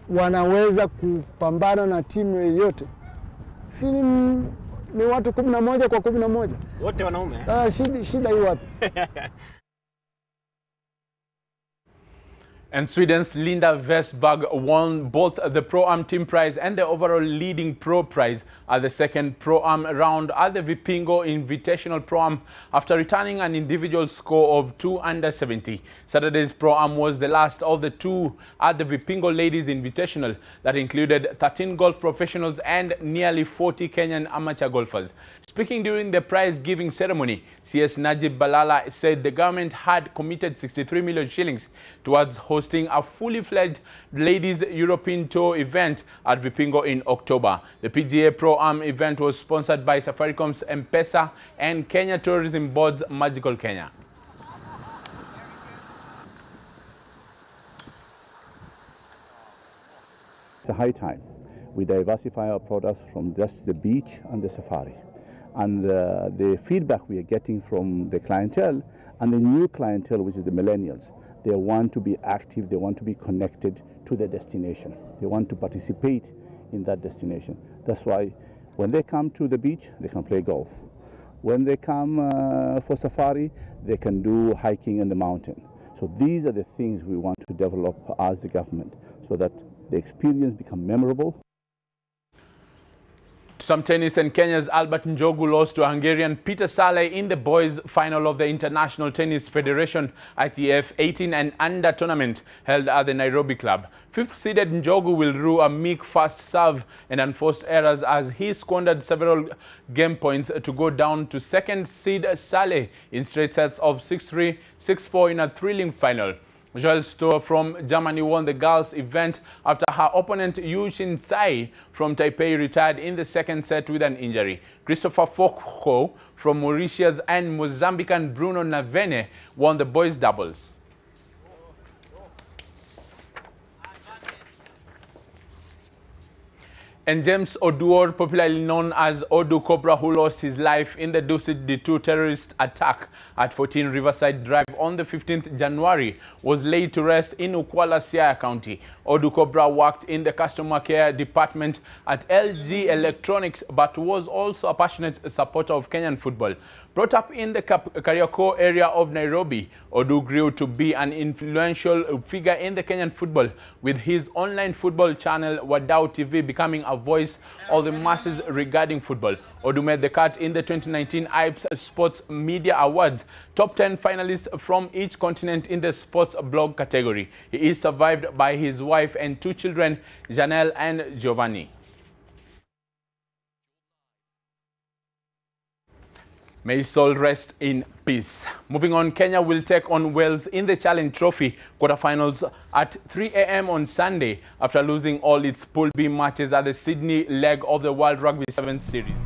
wanaweza kupambana na timu yoyote. Si ni watu 11 kwa 11. Wote wanaume. Shida hiyo wapi? And Sweden's Linda Westberg won both the Pro-Am team prize and the overall leading pro prize at the second Pro-Am round at the Vipingo Invitational Pro-Am after returning an individual score of 2 under 70. Saturday's Pro-Am was the last of the two at the Vipingo Ladies Invitational that included 13 golf professionals and nearly 40 Kenyan amateur golfers. Speaking during the prize-giving ceremony, CS Najib Balala said the government had committed 63 million shillings towards hosting a fully-fledged Ladies European Tour event at Vipingo in October. The PGA Pro-Am event was sponsored by Safaricom's M-Pesa and Kenya Tourism Board's Magical Kenya. It's a high time. We diversify our products from just the beach and the safari. And the feedback we are getting from the clientele and the new clientele, which is the millennials, they want to be active, they want to be connected to the destination. They want to participate in that destination. That's why when they come to the beach, they can play golf. When they come for safari, they can do hiking in the mountain. So these are the things we want to develop as the government so that the experience becomes memorable. Some tennis, and Kenya's Albert Njogu lost to Hungarian Peter Saleh in the boys' final of the International Tennis Federation ITF 18 and under tournament held at the Nairobi club. Fifth-seeded Njogu will rue a meek fast serve and unforced errors as he squandered several game points to go down to second-seed Saleh in straight sets of 6-3, 6-4 in a thrilling final. Joel Stohr from Germany won the girls' event after her opponent Yu Shin Tsai from Taipei retired in the second set with an injury. Christopher Fokho from Mauritius and Mozambican Bruno Navene won the boys' doubles. And James Oduor, popularly known as Odu Cobra, who lost his life in the Dusit D2 terrorist attack at 14 Riverside Drive on the 15th January, was laid to rest in Ukwala, Siaya County. Odu Cobra worked in the customer care department at LG Electronics, but was also a passionate supporter of Kenyan football. Brought up in the Kariakoo area of Nairobi, Odu grew to be an influential figure in the Kenyan football, with his online football channel Wadau TV becoming a voice of the masses regarding football. Odu made the cut in the 2019 IPS Sports Media Awards, top 10 finalists from each continent in the sports blog category. He is survived by his wife and 2 children, Janelle and Giovanni. May his soul rest in peace. Moving on, Kenya will take on Wales in the Challenge Trophy quarterfinals at 3 a.m. on Sunday after losing all its Pool B matches at the Sydney leg of the World Rugby Sevens series.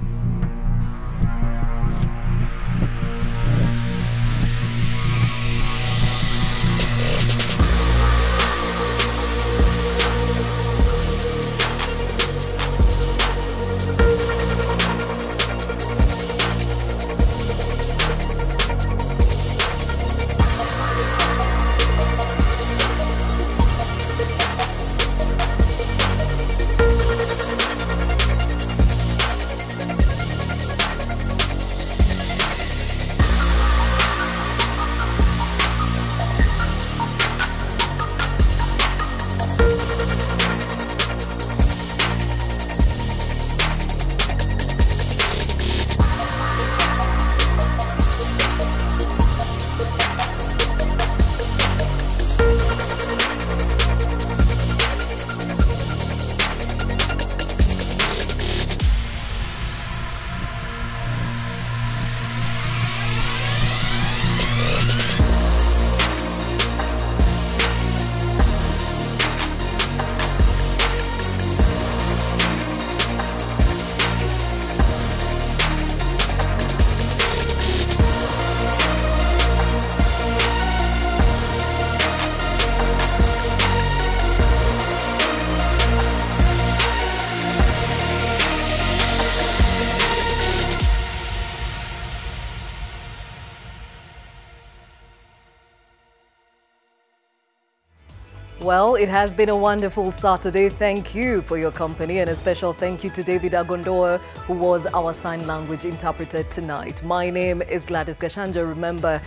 Well, it has been a wonderful Saturday. Thank you for your company, and a special thank you to David Agondoa, who was our sign language interpreter tonight. My name is Gladys Gachanja. Remember,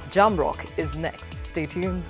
Jamrock is next. Stay tuned.